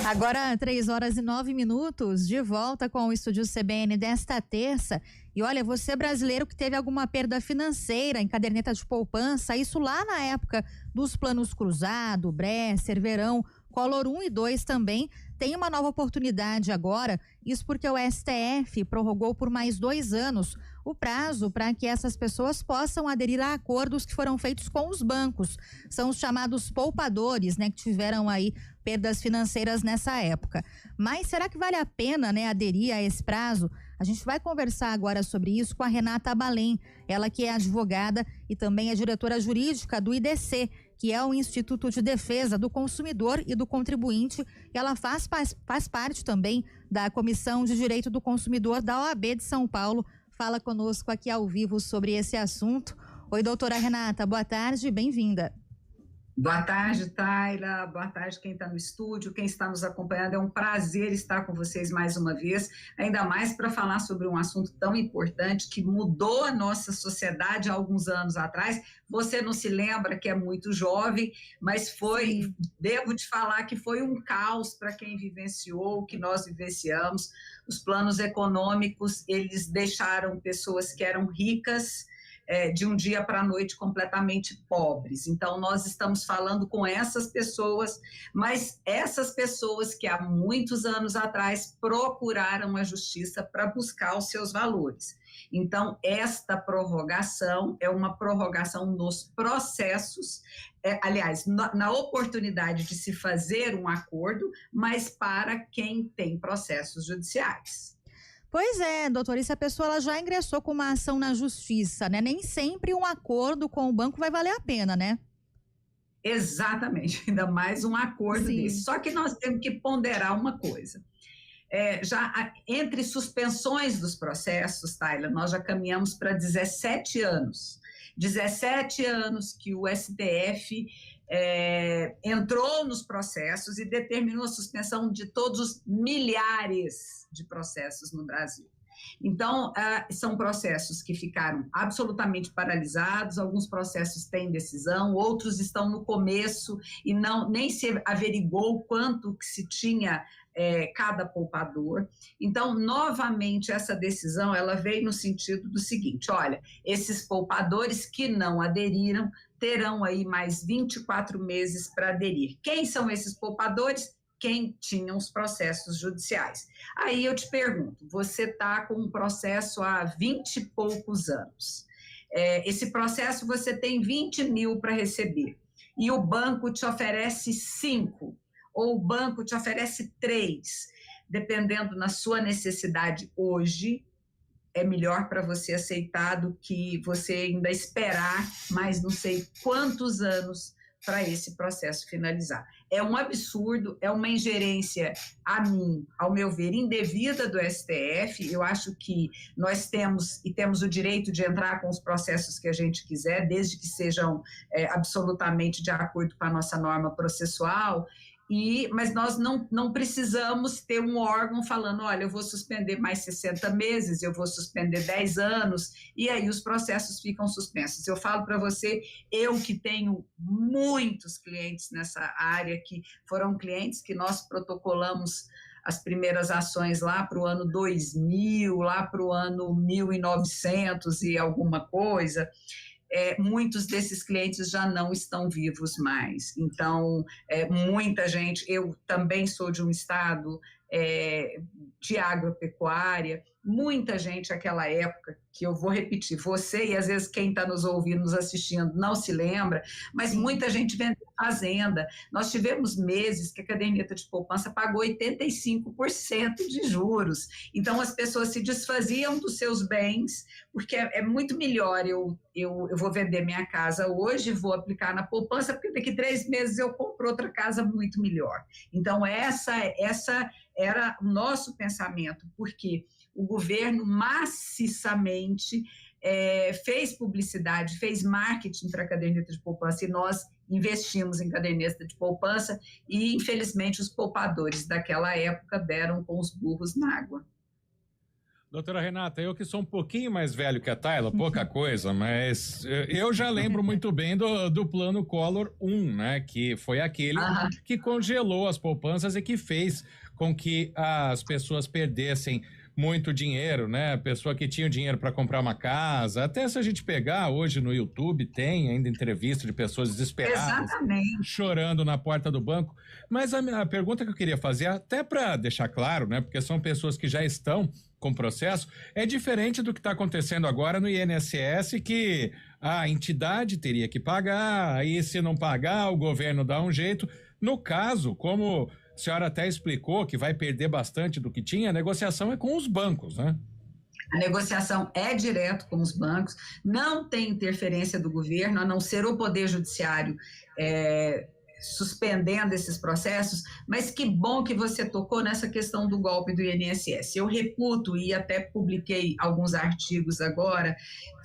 Agora, 3h09, de volta com o Estúdio CBN desta terça. E olha, você brasileiro que teve alguma perda financeira em caderneta de poupança, isso lá na época dos planos Cruzado, Bresser, Verão, Collor 1 e 2 também, tem uma nova oportunidade agora, isso porque o STF prorrogou por mais 2 anos o prazo para que essas pessoas possam aderir a acordos que foram feitos com os bancos. São os chamados poupadores, né, que tiveram aí perdas financeiras nessa época. Mas será que vale a pena, né, aderir a esse prazo? A gente vai conversar agora sobre isso com a Renata Abalém, ela que é advogada e também é diretora jurídica do IDC, que é o Instituto de Defesa do Consumidor e do Contribuinte. Ela faz parte também da Comissão de Direito do Consumidor da OAB de São Paulo. Fala conosco aqui ao vivo sobre esse assunto. Oi, doutora Renata, boa tarde, bem-vinda. Boa tarde, Taila, boa tarde quem está no estúdio, quem está nos acompanhando, é um prazer estar com vocês mais uma vez, ainda mais para falar sobre um assunto tão importante que mudou a nossa sociedade há alguns anos atrás. Você não se lembra que é muito jovem, mas devo te falar que foi um caos para quem vivenciou o que nós vivenciamos. Os planos econômicos, eles deixaram pessoas que eram ricas, de um dia para a noite completamente pobres. Então nós estamos falando com essas pessoas, mas essas pessoas que há muitos anos atrás procuraram a justiça para buscar os seus valores. Então esta prorrogação é uma prorrogação nos processos, aliás, na oportunidade de se fazer um acordo, mas para quem tem processos judiciais. Pois é, doutora, e se a pessoa ela já ingressou com uma ação na justiça, né? Nem sempre um acordo com o banco vai valer a pena, né? Exatamente, ainda mais um acordo desse. Só que nós temos que ponderar uma coisa. Entre suspensões dos processos, Taila, nós já caminhamos para 17 anos. 17 anos que o STF entrou nos processos e determinou a suspensão de todos os milhares de processos no Brasil. Então, são processos que ficaram absolutamente paralisados, alguns processos têm decisão, outros estão no começo e nem se averigou quanto que se tinha cada poupador. Então, novamente, essa decisão, ela veio no sentido do seguinte, olha, esses poupadores que não aderiram terão aí mais 24 meses para aderir. Quem são esses poupadores? Quem tinha os processos judiciais. Aí eu te pergunto, você está com um processo há 20 e poucos anos, esse processo você tem 20 mil para receber, e o banco te oferece 5, ou o banco te oferece 3, dependendo na sua necessidade hoje, é melhor para você aceitar do que você ainda esperar mais não sei quantos anos para esse processo finalizar. É um absurdo, é uma ingerência, ao meu ver, indevida do STF. Eu acho que nós temos o direito de entrar com os processos que a gente quiser, desde que sejam absolutamente de acordo com a nossa norma processual, mas nós não precisamos ter um órgão falando, olha, eu vou suspender mais 60 meses, eu vou suspender 10 anos, e aí os processos ficam suspensos. Eu falo para você, eu que tenho muitos clientes nessa área, que foram clientes que nós protocolamos as primeiras ações lá para o ano 2000, lá para o ano 1900 e alguma coisa, muitos desses clientes já não estão vivos mais. Então, muita gente, eu também sou de um estado de agropecuária, muita gente naquela época, que eu vou repetir, você e às vezes quem está nos ouvindo, nos assistindo, não se lembra, mas muita gente vendeu fazenda. Nós tivemos meses que a caderneta de poupança pagou 85% de juros. Então, as pessoas se desfaziam dos seus bens, porque é muito melhor eu vou vender minha casa hoje, vou aplicar na poupança, porque daqui 3 meses eu compro outra casa muito melhor. Então, essa era o nosso pensamento, porque o governo maciçamente fez publicidade, fez marketing para a caderneta de poupança, e nós investimos em caderneta de poupança, e infelizmente os poupadores daquela época deram com os burros na água. Doutora Renata, eu que sou um pouquinho mais velho que a Tayla, pouca coisa, mas eu já lembro muito bem do plano Collor 1, né? Que foi aquele que congelou as poupanças e que fez com que as pessoas perdessem muito dinheiro, né? Pessoa que tinha dinheiro para comprar uma casa, até se a gente pegar hoje no YouTube, tem ainda entrevista de pessoas desesperadas, chorando na porta do banco. Mas a pergunta que eu queria fazer, até para deixar claro, né? Porque são pessoas que já estão com processo, é diferente do que está acontecendo agora no INSS, que a entidade teria que pagar, aí se não pagar, o governo dá um jeito. No caso, como a senhora até explicou que vai perder bastante do que tinha, a negociação é com os bancos, né? A negociação é direto com os bancos, não tem interferência do governo, a não ser o Poder Judiciário suspendendo esses processos, mas que bom que você tocou nessa questão do golpe do INSS. Eu reputo, e até publiquei alguns artigos agora,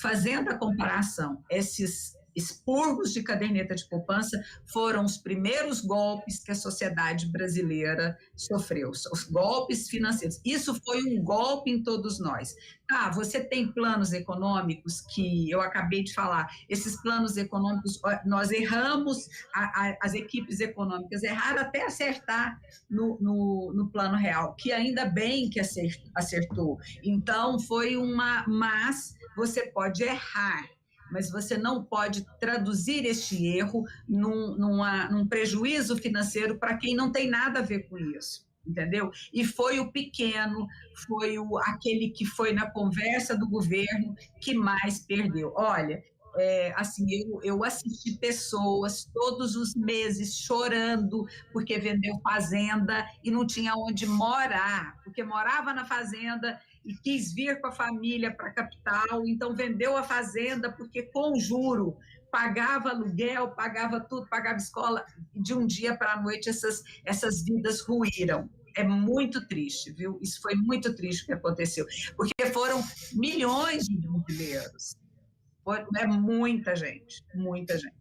fazendo a comparação, esses expurgos de caderneta de poupança foram os primeiros golpes que a sociedade brasileira sofreu, os golpes financeiros. Isso foi um golpe em todos nós. Você tem planos econômicos que eu acabei de falar, esses planos econômicos, nós erramos, as equipes econômicas erraram até acertar no plano real, que ainda bem que acertou. Então, mas você pode errar, mas você não pode traduzir este erro num prejuízo financeiro para quem não tem nada a ver com isso, entendeu? E foi o pequeno, foi aquele que foi na conversa do governo que mais perdeu. Olha, assim, eu assisti pessoas todos os meses chorando porque vendeu fazenda e não tinha onde morar, porque morava na fazenda e quis vir com a família para a capital, então vendeu a fazenda porque com juro pagava aluguel, pagava tudo, pagava escola, e de um dia para a noite essas vidas ruíram. É muito triste, viu? Isso foi muito triste o que aconteceu, porque foram milhões de brasileiros. É muita gente, muita gente.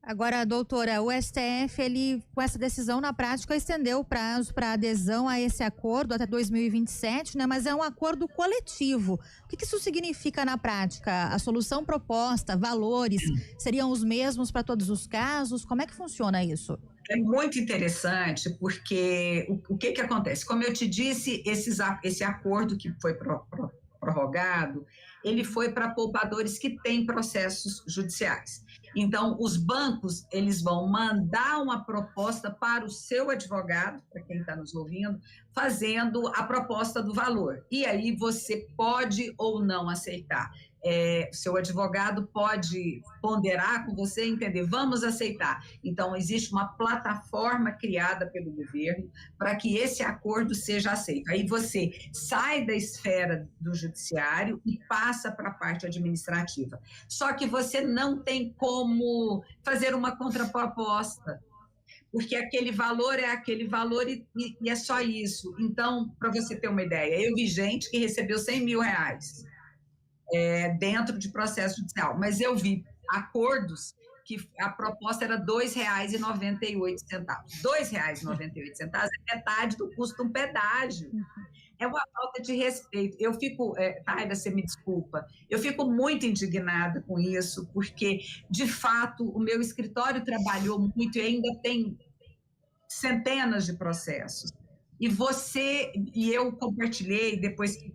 Agora, doutora, o STF, ele, com essa decisão, na prática, estendeu o prazo para adesão a esse acordo até 2027, né? Mas é um acordo coletivo. O que isso significa na prática? A solução proposta, valores, seriam os mesmos para todos os casos? Como é que funciona isso? É muito interessante, porque o que acontece? Como eu te disse, esse acordo que foi prorrogado, ele foi para poupadores que têm processos judiciais. Então, os bancos, eles vão mandar uma proposta para o seu advogado, para quem está nos ouvindo, fazendo a proposta do valor. E aí você pode ou não aceitar. Seu advogado pode ponderar com você e entender, vamos aceitar. Então, existe uma plataforma criada pelo governo para que esse acordo seja aceito. Aí você sai da esfera do judiciário e passa para a parte administrativa. Só que você não tem como fazer uma contraproposta, porque aquele valor é aquele valor e é só isso. Então, para você ter uma ideia, eu vi gente que recebeu R$100 mil dentro de processo judicial, mas eu vi acordos que a proposta era R$2,98. R$2,98 é metade do custo de um pedágio. É uma falta de respeito. Eu fico, Tayla, você me desculpa, eu fico muito indignada com isso, porque, de fato, o meu escritório trabalhou muito e ainda tem centenas de processos. E eu compartilhei, depois que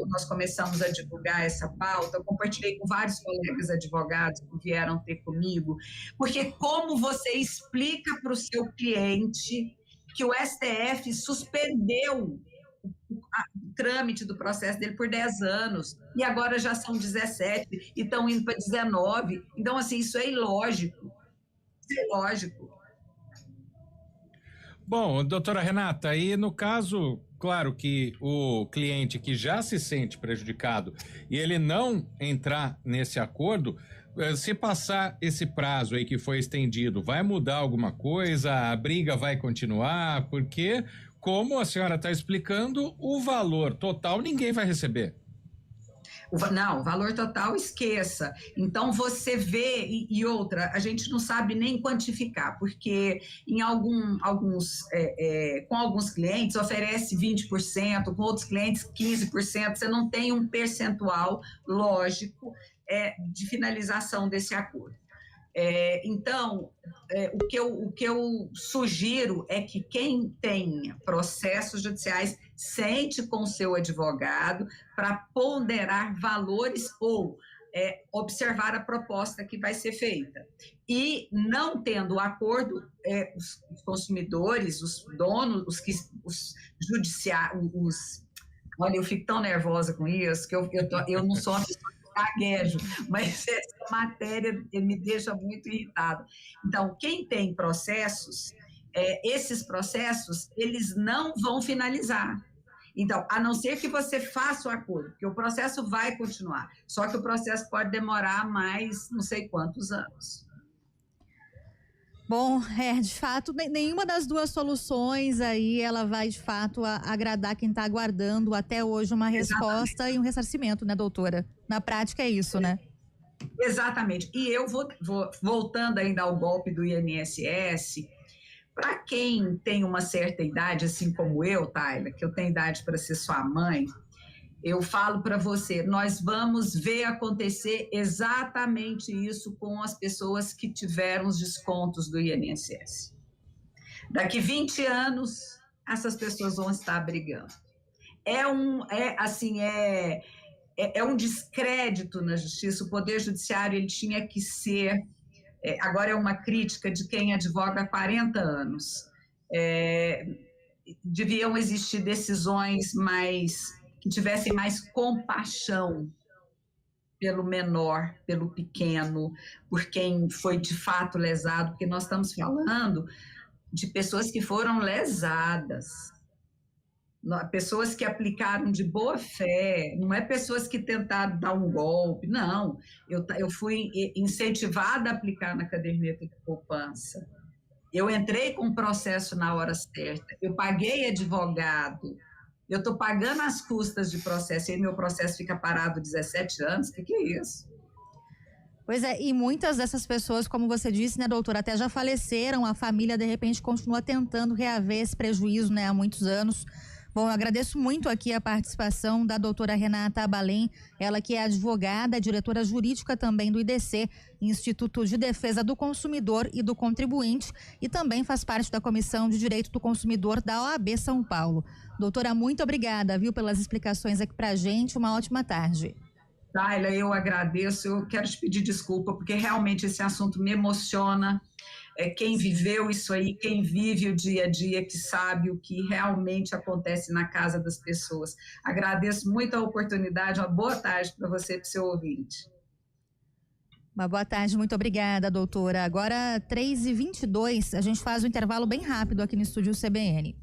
nós começamos a divulgar essa pauta, eu compartilhei com vários colegas advogados que vieram ter comigo, porque como você explica para o seu cliente que o STF suspendeu o trâmite do processo dele por 10 anos, e agora já são 17, e estão indo para 19, então, assim, isso é ilógico. Isso é ilógico. Bom, doutora Renata, aí no caso, claro que o cliente que já se sente prejudicado e ele não entrar nesse acordo, se passar esse prazo aí que foi estendido, vai mudar alguma coisa? A briga vai continuar? Porque, como a senhora está explicando, o valor total ninguém vai receber. Não, o valor total esqueça. Então, você vê, e outra, a gente não sabe nem quantificar, porque em com alguns clientes oferece 20%, com outros clientes 15%, você não tem um percentual lógico de finalização desse acordo. Então, o que eu sugiro é que quem tenha processos judiciais sente com o seu advogado para ponderar valores ou observar a proposta que vai ser feita. E, não tendo acordo, os consumidores, os donos, os judiciários, olha, eu fico tão nervosa com isso, que eu não sou uma pessoa gaguejo, mas essa matéria me deixa muito irritada. Então, quem tem processos, esses processos, eles não vão finalizar. Então, a não ser que você faça o acordo, porque o processo vai continuar, só que o processo pode demorar mais não sei quantos anos. Bom, de fato, nenhuma das duas soluções aí, ela vai, de fato, agradar quem está aguardando até hoje uma resposta e um ressarcimento, né, doutora? Na prática é isso, né? Exatamente. E eu vou voltando ainda ao golpe do INSS, para quem tem uma certa idade, assim como eu, Tayla, que eu tenho idade para ser sua mãe, eu falo para você, nós vamos ver acontecer exatamente isso com as pessoas que tiveram os descontos do INSS. Daqui 20 anos, essas pessoas vão estar brigando. É um descrédito na justiça. O Poder Judiciário ele tinha que ser... agora é uma crítica de quem advoga há 40 anos. Deviam existir decisões que tivessem mais compaixão pelo menor, pelo pequeno, por quem foi de fato lesado, porque nós estamos falando de pessoas que foram lesadas, pessoas que aplicaram de boa fé, não é pessoas que tentaram dar um golpe, não. Eu fui incentivada a aplicar na caderneta de poupança. Eu entrei com o processo na hora certa, eu paguei advogado, eu estou pagando as custas de processo e meu processo fica parado 17 anos, o que é isso? Pois é, e muitas dessas pessoas, como você disse, né, doutora, até já faleceram, a família de repente continua tentando reaver esse prejuízo, né, há muitos anos. Bom, eu agradeço muito aqui a participação da doutora Renata Abalém, ela que é advogada, diretora jurídica também do IDC, Instituto de Defesa do Consumidor e do Contribuinte, e também faz parte da Comissão de Direito do Consumidor da OAB São Paulo. Doutora, muito obrigada, viu, pelas explicações aqui pra gente, uma ótima tarde. Tayla, eu agradeço, eu quero te pedir desculpa, porque realmente esse assunto me emociona. Quem viveu isso aí, quem vive o dia a dia, que sabe o que realmente acontece na casa das pessoas. Agradeço muito a oportunidade, uma boa tarde para você e para o seu ouvinte. Uma boa tarde, muito obrigada, doutora. Agora, 3h22, a gente faz um intervalo bem rápido aqui no Estúdio CBN.